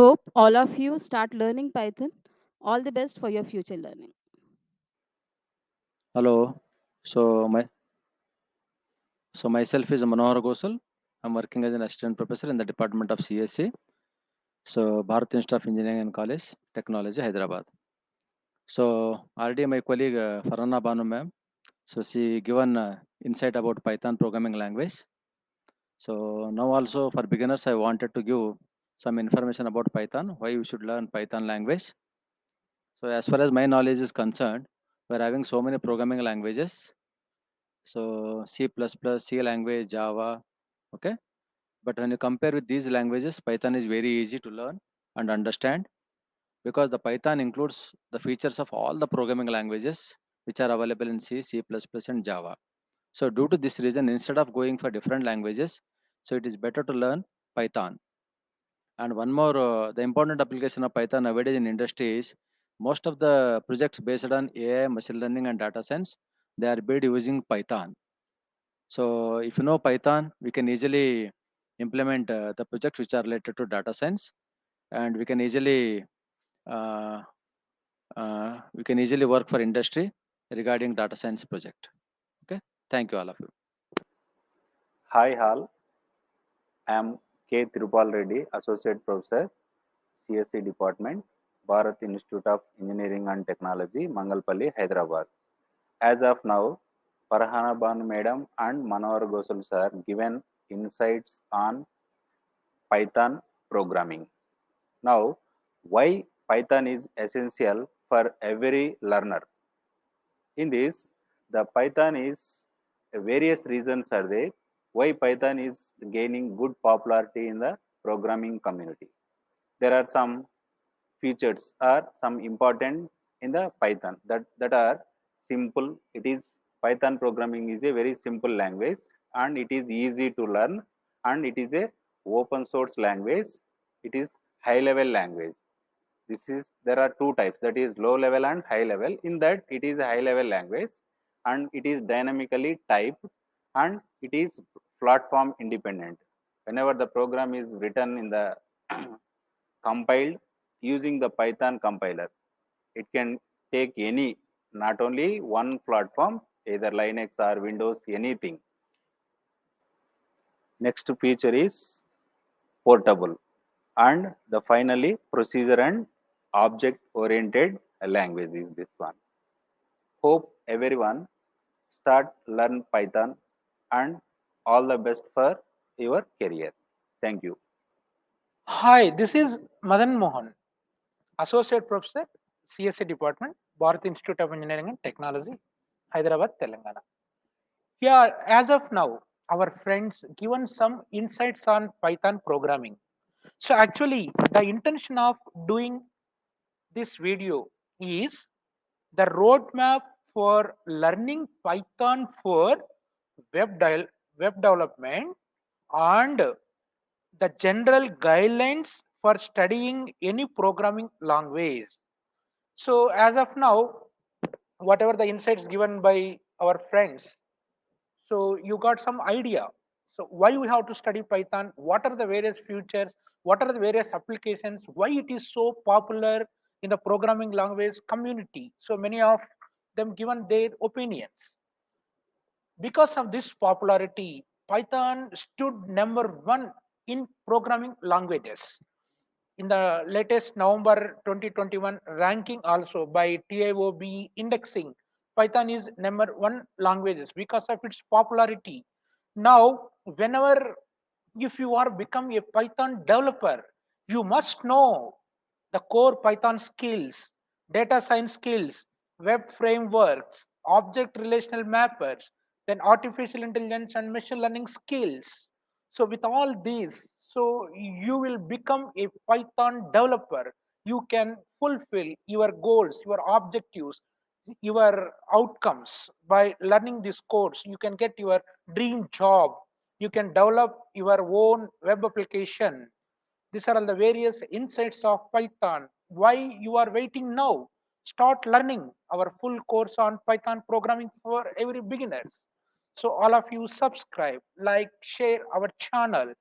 Hope all of you start learning Python. All the best for your future learning. Hello. So myself is Manohar Gosal. I'm working as an assistant professor in the department of CSE. So Bharat Institute of Engineering and College Technology, Hyderabad. So already my colleague Farhana Banu ma'am. So she given insight about Python programming language. So now also for beginners, I wanted to give some information about Python. Why you should learn Python language. So as far as my knowledge is concerned, we're having so many programming languages. So C++, C language, Java. Okay. But when you compare with these languages, Python is very easy to learn and understand because the Python includes the features of all the programming languages which are available in C, C++, and Java. So due to this reason, instead of going for different languages, so it is better to learn Python. And one more, the important application of Python nowadays in industry is most of the projects based on AI, machine learning, and data science, they are built using Python. So if you know Python, we can easily implement the projects which are related to data science, and uh, we can easily work for industry regarding data science project. Okay, thank you all of you. Hi all, I am K. Tirupal Reddy, Associate Professor, CSE Department, Bharat Institute of Engineering and Technology, Mangalpalli, Hyderabad. As of now, Farhana Banu Madam and Manohar Gosal sir given insights on Python programming. Now, why Python is essential for every learner? In this, the Python is various reasons are there why Python is gaining good popularity in the programming community. There are some features or some important in the Python that are simple. It is Python programming is a very simple language and it is easy to learn and it is a open source language. It is high level language. This is there are two types, that is low level and high level. In that it is a high level language and it is dynamically typed and it is platform independent. Whenever the program is written in the compiled using the Python compiler, it can take any, not only one platform, either Linux or Windows, anything. Next feature is portable, and the finally procedure and object oriented language is this one. Hope everyone start learn Python and all the best for your career. Thank you. Hi, this is Madan Mohan, Associate Professor, CSE Department, Bharat Institute of Engineering and Technology, Hyderabad, Telangana. Yeah, as of now, our friends given some insights on Python programming. So actually, the intention of doing this video is the roadmap for learning Python for web, web development and the general guidelines for studying any programming language. So, as of now, whatever the insights given by our friends, so you got some idea. So, why we have to study Python? What are the various features? What are the various applications? Why it is so popular in the programming language community? So, many of them given their opinions. Because of this popularity, Python stood number one in programming languages. In the latest November 2021 ranking also by TIOB indexing, Python is number one languages because of its popularity. Now, whenever if you are become a Python developer, you must know the core Python skills, data science skills, web frameworks, object relational mappers, then artificial intelligence and machine learning skills. So with all these, so you will become a Python developer. You can fulfill your goals, your objectives, your outcomes by learning this course. You can get your dream job. You can develop your own web application. These are all the various insights of Python. Why you are waiting now? Start learning our full course on Python programming for every beginners. So all of you subscribe, like, share our channel